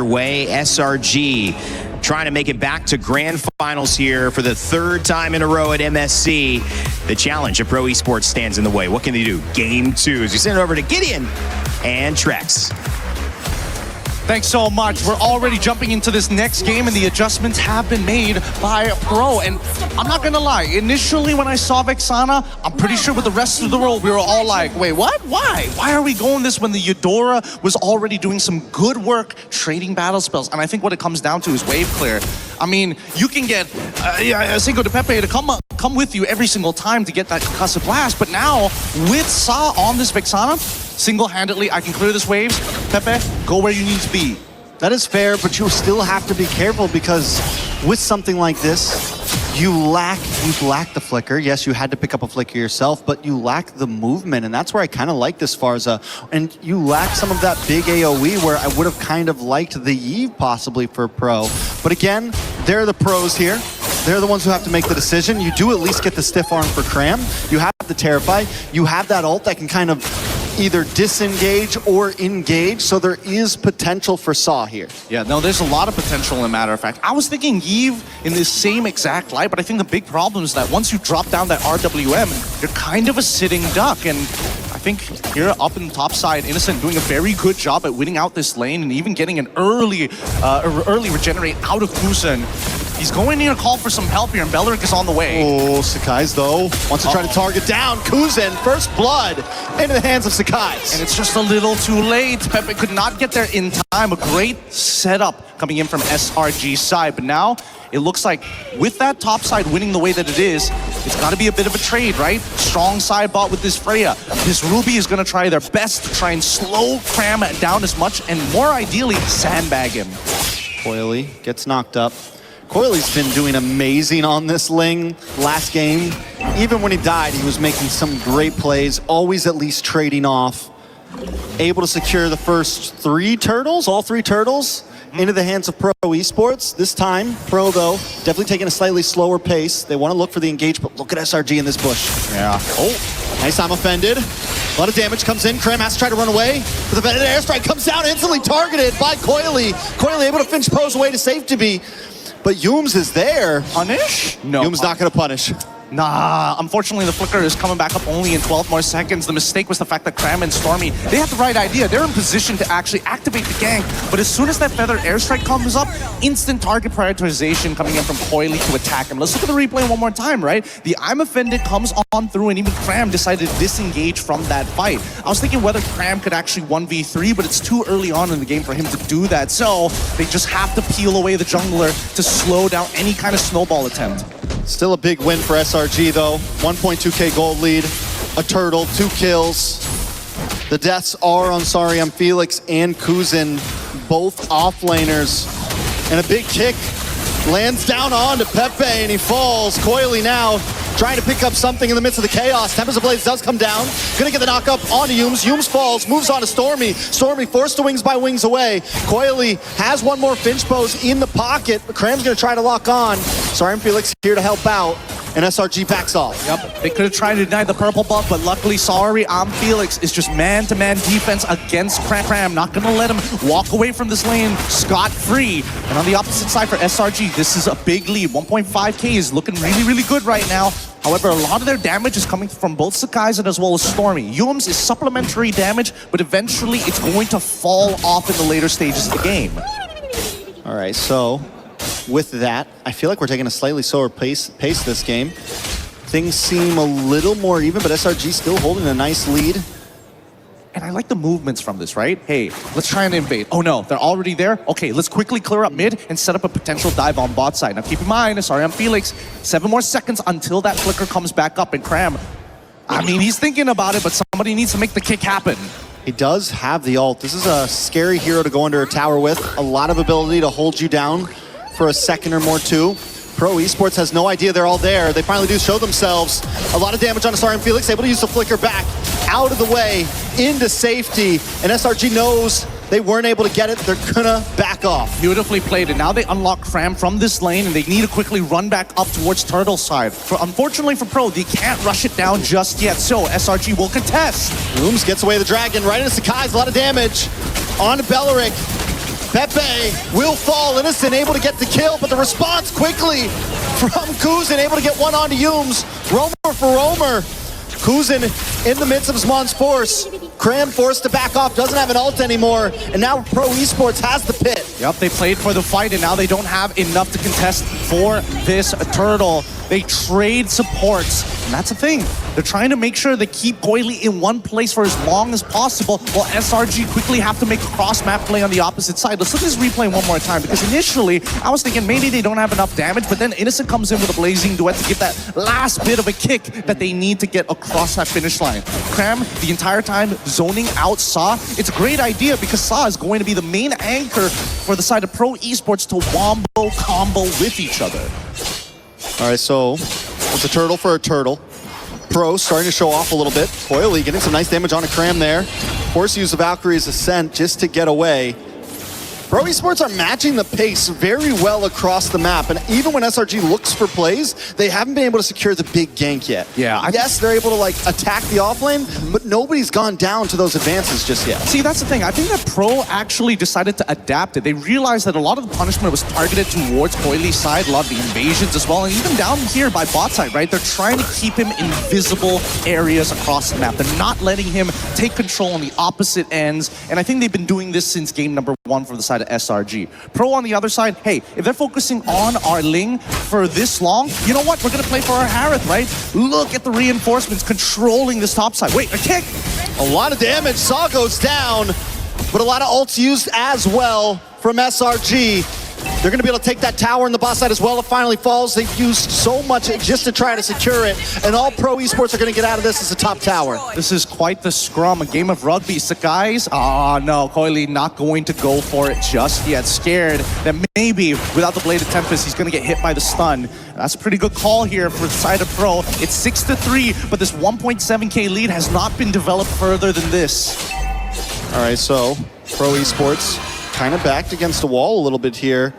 way. SRG trying to make it back to grand finals here for the third time in a row at MSC. The challenge of Pro Esports stands in the way. What can they do? Game 2 as we send it over to Gideon and Trex. Thanks so much. We're already jumping into this next game, and the adjustments have been made by Pro. And I'm not gonna lie, initially when I saw Vexana, I'm pretty sure with the rest of the world, we were all like, wait, what? Why? Why are we going this when the Eudora was already doing some good work trading battle spells? And I think what it comes down to is wave clear. I mean, you can get Cinco de Pepe to come with you every single time to get that concussive blast, but now with Sa on this Vexana, single-handedly, I can clear this waves. Pepe, go where you need to be. That is fair, but you still have to be careful because with something like this, you lack the flicker. Yes, you had to pick up a flicker yourself, but you lack the movement, and that's where I kind of like this Farza. And you lack some of that big AoE where I would have kind of liked the Eve possibly for Pro. But again, they're the pros here. They're the ones who have to make the decision. You do at least get the stiff arm for Cram. You have the Terrify. You have that ult that can kind of either disengage or engage, so there is potential for Saw here. Yeah, no, there's a lot of potential, in a matter of fact. I was thinking Eve in this same exact light, but I think the big problem is that once you drop down that RWM, you're kind of a sitting duck, and I think here up in the top side, Innocent doing a very good job at winning out this lane and even getting an early regenerate out of Kusen. He's going in to call for some help here, and Belleric is on the way. Oh, Sakai's though wants to try to target down Kuzen. First blood into the hands of Sakai's. And it's just a little too late. Pepe could not get there in time. A great setup coming in from SRG's side. But now it looks like with that top side winning the way that it is, it's got to be a bit of a trade, right? Strong side bot with this Freya. This Ruby is going to try their best to try and slow Cram down as much and more ideally sandbag him. Coily gets knocked up. Coily's been doing amazing on this Ling last game. Even when he died, he was making some great plays, always at least trading off. Able to secure the first 3 turtles, all 3 turtles, into the hands of Pro Esports. This time, Pro, though, definitely taking a slightly slower pace. They want to look for the engage, but look at SRG in this bush. Yeah. Oh, nice, I'm offended. A lot of damage comes in. Cram has to try to run away. But the Venom airstrike comes down, instantly targeted by Coily. Coily able to finish Pro's way to safety. But Yooms is there. Punish? No. Yooms not going to punish. Nah, unfortunately the flicker is coming back up only in 12 more seconds. The mistake was the fact that Cram and Stormy, they had the right idea. They're in position to actually activate the gank, but as soon as that feather airstrike comes up, instant target prioritization coming in from Coily to attack him. Let's look at the replay one more time, right? The I'm offended comes on through, and even Cram decided to disengage from that fight. I was thinking whether Cram could actually 1v3, but it's too early on in the game for him to do that, so they just have to peel away the jungler to slow down any kind of snowball attempt. Still a big win for SRG though. 1.2k gold lead, a turtle, 2 kills. The deaths are on Sariam Felix and Kuzen, both offlaners. And a big kick lands down onto Pepe and he falls. Coily now trying to pick up something in the midst of the chaos. Tempest of Blades does come down. Gonna get the knock up onto Yooms. Yooms falls, moves on to Stormy. Stormy forced to wings by wings away. Coily has one more Finch pose in the pocket. Cram's gonna try to lock on. Sariam Felix here to help out. And SRG backs off. Yep, they could have tried to deny the purple buff, but luckily Felix is just man-to-man defense against Cram. Not gonna let him walk away from this lane scot-free. And on the opposite side for SRG, this is a big lead. 1.5k is looking really, really good right now. However, a lot of their damage is coming from both Sakai's and as well as Stormy. Yooms is supplementary damage, but eventually it's going to fall off in the later stages of the game. All right, so with that, I feel like we're taking a slightly slower pace this game. Things seem a little more even, but SRG still holding a nice lead. And I like the movements from this, right? Hey, let's try and invade. Oh no, they're already there? Okay, let's quickly clear up mid and set up a potential dive on bot side. Now keep in mind, sorry, I'm Felix. 7 more seconds until that flicker comes back up, and Cram, I mean, he's thinking about it, but somebody needs to make the kick happen. He does have the ult. This is a scary hero to go under a tower with. A lot of ability to hold you down for a second or more too. Pro Esports has no idea they're all there. They finally do show themselves. A lot of damage on Sariam Felix, able to use the flicker back out of the way into safety. And SRG knows they weren't able to get it. They're gonna back off. Beautifully played, and now they unlock Cram from this lane, and they need to quickly run back up towards Turtle side. Unfortunately for Pro, they can't rush it down just yet, so SRG will contest. Rooms gets away the dragon right into Sakai's. A lot of damage on Belleric. Pepe will fall. Innocent able to get the kill, but the response quickly from Kuzin, able to get one onto Humes. Roamer for Roamer. Kuzin in the midst of Smon's force. Cram forced to back off, doesn't have an ult anymore, and now Pro Esports has the pit. Yep, they played for the fight, and now they don't have enough to contest for this turtle. They trade supports, and that's the thing. They're trying to make sure they keep Coily in one place for as long as possible, while SRG quickly have to make a cross-map play on the opposite side. Let's look at this replay one more time, because initially, I was thinking maybe they don't have enough damage, but then Innocent comes in with a blazing duet to give that last bit of a kick that they need to get across that finish line. Cram, the entire time, zoning out Sa. It's a great idea, because Sa is going to be the main anchor for the side of Pro Esports to wombo combo with each other. All right, so it's a turtle for a turtle. Pro starting to show off a little bit. Coily getting some nice damage on a Cram there. Force use the Valkyrie's Ascent just to get away. Pro Esports are matching the pace very well across the map, and even when SRG looks for plays, they haven't been able to secure the big gank yet. Yeah, yes, they're able to like attack the offlane, but nobody's gone down to those advances just yet. See, that's the thing. I think that Pro actually decided to adapt it. They realized that a lot of the punishment was targeted towards Coily's side, a lot of the invasions as well, and even down here by bot side, right? They're trying to keep him in visible areas across the map. They're not letting him take control on the opposite ends, and I think they've been doing this since game number 1 for the side of SRG. Pro on the other side, hey, if they're focusing on our Ling for this long, you know what? We're going to play for our Harith, right? Look at the reinforcements controlling this top side. Wait, a kick! A lot of damage. Saw goes down, but a lot of ults used as well from SRG. They're going to be able to take that tower in the boss side as well. It finally falls. They've used so much just to try to secure it, and all Pro Esports are going to get out of this is a top tower. This is quite the scrum, a game of rugby. Sakai's, no, Coily not going to go for it just yet. Scared that maybe without the Bladed Tempest, he's going to get hit by the stun. That's a pretty good call here for the side of Pro. It's 6-3, but this 1.7k lead has not been developed further than this. All right, so Pro Esports kind of backed against a wall a little bit here.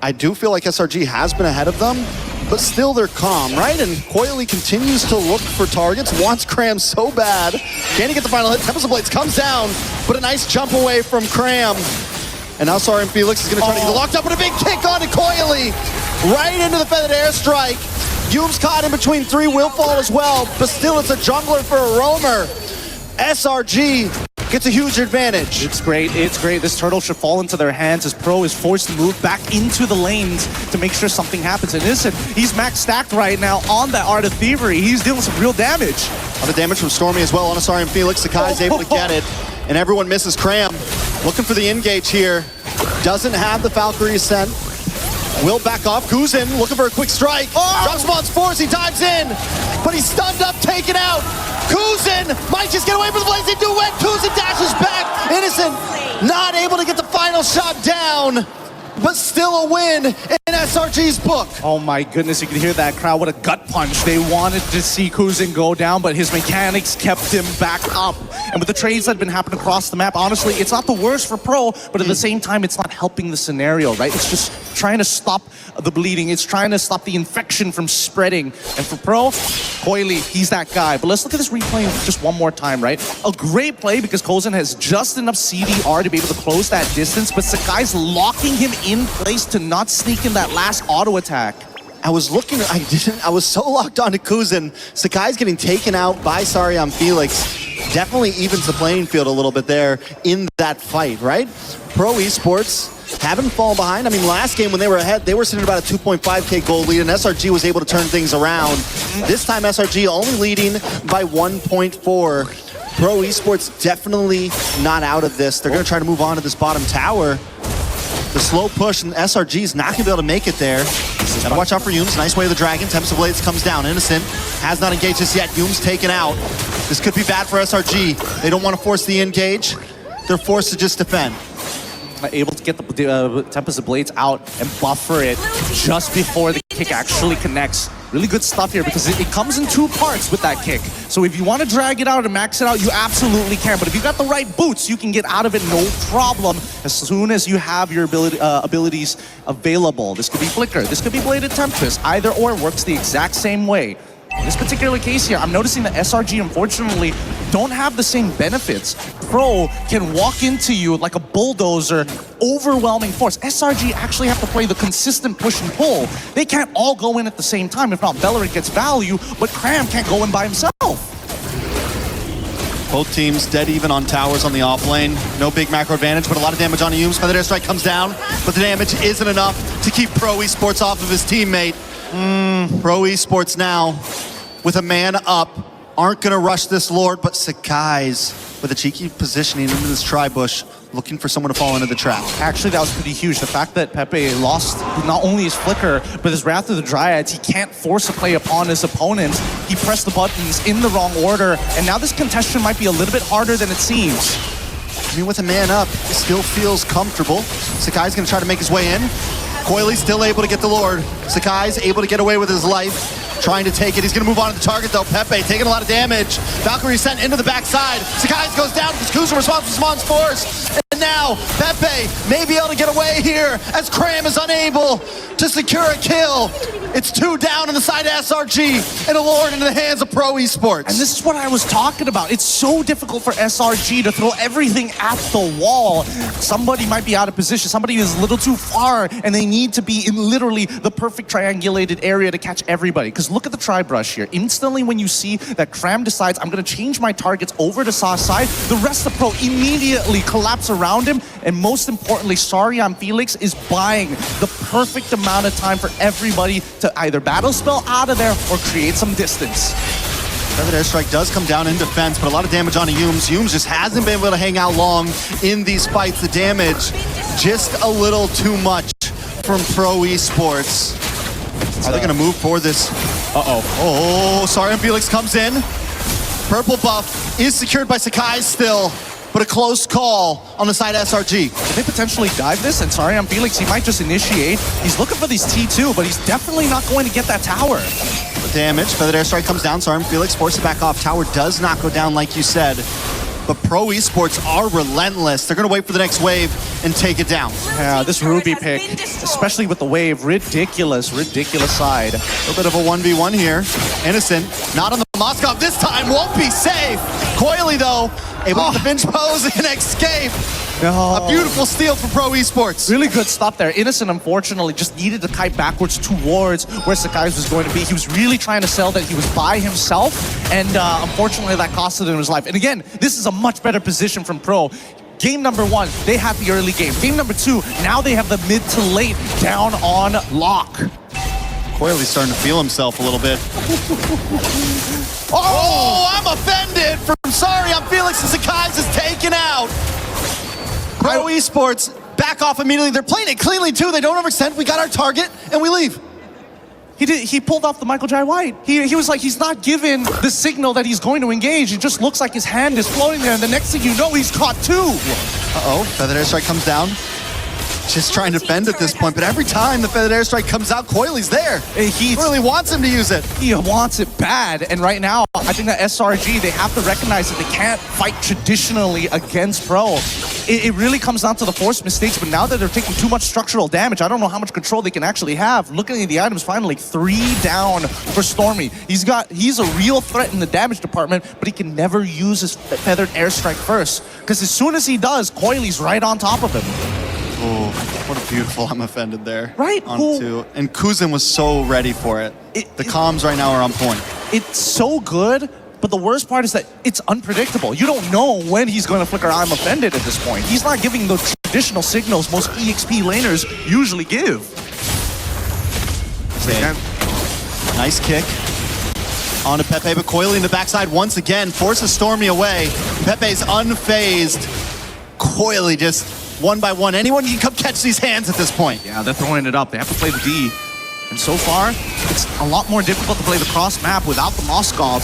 I do feel like SRG has been ahead of them, but still they're calm, right? And Coily continues to look for targets, wants Cram so bad. Can he get the final hit? Tempest of Blades comes down, but a nice jump away from Cram. And now Sarian Felix is going to try to get locked up with a big kick onto Coily. Right into the feathered airstrike. Hume's caught in between 3, will fall as well, but still it's a jungler for a roamer. SRG gets a huge advantage. It's great, it's great. This turtle should fall into their hands as Pro is forced to move back into the lanes to make sure something happens. And listen, he's max stacked right now on that Art of Thievery. He's dealing some real damage. A lot of damage from Stormy as well on Asari and Felix. Sakai's able to get it, and everyone misses Cram. Looking for the engage here. Doesn't have the Valkyrie Ascent. Will back off. Kuzin looking for a quick strike. Drops Mon's force, he dives in, but he's stunned up, taken out. Kuzin might just get away from the blazing duet. Kuzin dashes back. Innocent not able to get the final shot down, but still a win in SRG's book. Oh my goodness, you can hear that crowd. What a gut punch. They wanted to see Kuzin go down, but his mechanics kept him back up. And with the trades that have been happening across the map, honestly, it's not the worst for Pro, but at the same time, it's not helping the scenario, right? It's just trying to stop the bleeding. It's trying to stop the infection from spreading. And for Pro, Coily, he's that guy. But let's look at this replay just one more time, right? A great play because Kuzin has just enough CDR to be able to close that distance, but Sakai's locking him in place to not sneak in that last auto attack. I was looking, I was so locked onto Kuzin. Sakai's getting taken out by Sarian Felix. Definitely evens the playing field a little bit there in that fight, right? Pro Esports haven't fallen behind. I mean, last game when they were ahead, they were sitting at about a 2.5k gold lead, and SRG was able to turn things around. This time, SRG only leading by 1.4. Pro Esports definitely not out of this. They're going to try to move on to this bottom tower. The slow push, and SRG's not going to be able to make it there. Gotta watch out for Humes. Nice way of the dragon. Tempest of Blades comes down. Innocent has not engaged this yet. Humes taken out. This could be bad for SRG. They don't want to force the engage. They're forced to just defend. Able to get the Tempest of Blades out and buffer it just before the kick actually connects. Really good stuff here because it comes in 2 parts with that kick. So if you want to drag it out and max it out, you absolutely can. But if you got the right boots, you can get out of it no problem as soon as you have your abilities available. This could be Flicker, this could be Bladed Tempest. Either or works the exact same way. In this particular case here, I'm noticing that SRG, unfortunately, don't have the same benefits. Pro can walk into you like a bulldozer, overwhelming force. SRG actually have to play the consistent push and pull. They can't all go in at the same time. If not, Bellerin gets value, but Cram can't go in by himself. Both teams dead even on towers on the off lane. No big macro advantage, but a lot of damage on Ayums. Feather Airstrike comes down, but the damage isn't enough to keep Pro Esports off of his teammate. Pro Esports now, with a man up, aren't gonna rush this Lord, but Sakai's with a cheeky positioning into this tri-bush, looking for someone to fall into the trap. Actually, that was pretty huge. The fact that Pepe lost not only his flicker, but his Wrath of the Dryads, he can't force a play upon his opponents. He pressed the buttons in the wrong order, and now this contestation might be a little bit harder than it seems. I mean, with a man up, it still feels comfortable. Sakai's gonna try to make his way in. Coily's still able to get the Lord. Sakai's able to get away with his life, trying to take it. He's gonna move on to the target though. Pepe taking a lot of damage. Valkyrie sent into the backside. Sakai's goes down because Kuza responds with Swan's Force. And now Pepe may be able to get away here as Cram is unable to secure a kill. It's 2 down on the side of SRG and a Lord into the hands of Pro Esports. And this is what I was talking about. It's so difficult for SRG to throw everything at the wall. Somebody might be out of position. Somebody is a little too far, and they need to be in literally the perfect triangulated area to catch everybody. Because look at the tri-brush here. Instantly when you see that Cram decides, I'm going to change my targets over to Saw's side, the rest of Pro immediately collapse around him. And most importantly, Sorry I'm Felix is buying the perfect amount of time for everybody to either battle spell out of there or create some distance. Feather Airstrike does come down in defense, but a lot of damage on Ayums. Ayums just hasn't been able to hang out long in these fights. The damage just a little too much from Pro Esports. Are they going to move for this? Oh, Sorry I'm Felix comes in. Purple buff is secured by Sakai still, but a close call on the side of SRG. Can they potentially dive this? And Sorry I'm Felix, he might just initiate. He's looking for these T2, but he's definitely not going to get that tower. The damage, Feather Airstrike comes down. Sorry I'm Felix forces it back off. Tower does not go down like you said. But Pro Esports are relentless. They're going to wait for the next wave and take it down. Yeah, this Ruby pick, especially with the wave, ridiculous side. A little bit of a 1v1 here. Innocent, not on the Moskov this time, won't be safe. Coily, though, able to pinch pose and escape. No. A beautiful steal for Pro Esports. Really good stop there. Innocent, unfortunately, just needed to kite backwards towards where Sakai's was going to be. He was really trying to sell that he was by himself, and unfortunately that costed him his life. And again, this is a much better position from Pro. Game number 1, they had the early game. Game number 2, now they have the mid to late down on lock. Coily's starting to feel himself a little bit. I'm offended from Sorry I'm Felix and Sakai's is taken out. Pro Esports back off immediately. They're playing it cleanly too. They don't overextend. We got our target and we leave. He pulled off the Michael Jai White. He was like, he's not given the signal that he's going to engage. It just looks like his hand is floating there, and the next thing you know, he's caught 2. Feather Airstrike comes down. Just trying to bend at this point, but every time the Feather Airstrike comes out, Coily's there. He really wants him to use it. He wants it bad, and right now, I think that SRG, they have to recognize that they can't fight traditionally against Pro. It really comes down to the forced mistakes, but now that they're taking too much structural damage, I don't know how much control they can actually have. Looking at the items, finally, 3 down for Stormy. He's a real threat in the damage department, but he can never use his Feathered Airstrike first, because as soon as he does, Coily's right on top of him. Oh, what a beautiful I'm offended there. Right. And Kuzin was so ready for it. The comms right now are on point. It's so good, but the worst part is that it's unpredictable. You don't know when he's going to flicker I'm offended at this point. He's not giving the traditional signals most EXP laners usually give. Nice kick. On to Pepe, but Coily in the backside once again forces Stormy away. Pepe's unfazed. Coily just 1 by 1. Anyone can come catch these hands at this point. Yeah, they're throwing it up. They have to play the D. And so far, it's a lot more difficult to play the cross map without the Moskov.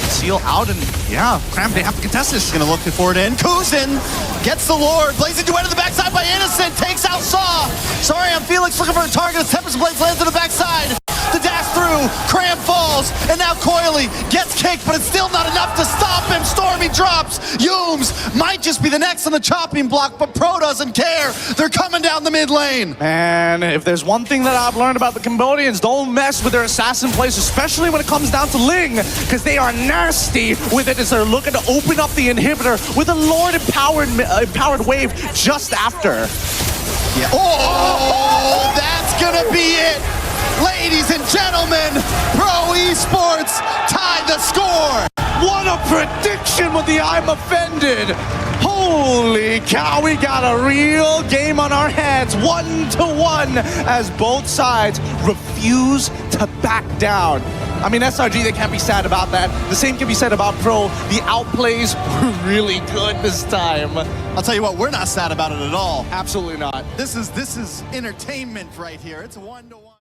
Seal out, and yeah, Cram, they have to contest this. Gonna look for it in. Kuzin gets the Lord. Blazing duet to the backside by Innocent. Takes out Saw. Sorry I'm Felix looking for a target as Tempest Blaze lands to the backside. The dash through. Cram falls. And now now Coily gets kicked, but it's still not enough to stop him. Stormy drops. Yooms might just be the next on the chopping block, but Pro doesn't care. They're coming down the mid lane. And if there's one thing that I've learned about the Cambodians, don't mess with their assassin plays, especially when it comes down to Ling, because they are nasty with it as they're looking to open up the inhibitor with a Lord empowered wave just after. Yeah. Oh, that's gonna be it. Ladies and gentlemen, Pro Esports tied the score. What a prediction with the I'm offended. Holy cow, we got a real game on our hands, 1-1, as both sides refuse to back down. I mean, SRG, they can't be sad about that. The same can be said about Pro. The outplays were really good this time. I'll tell you what, we're not sad about it at all. Absolutely not. This is entertainment right here. It's 1-1.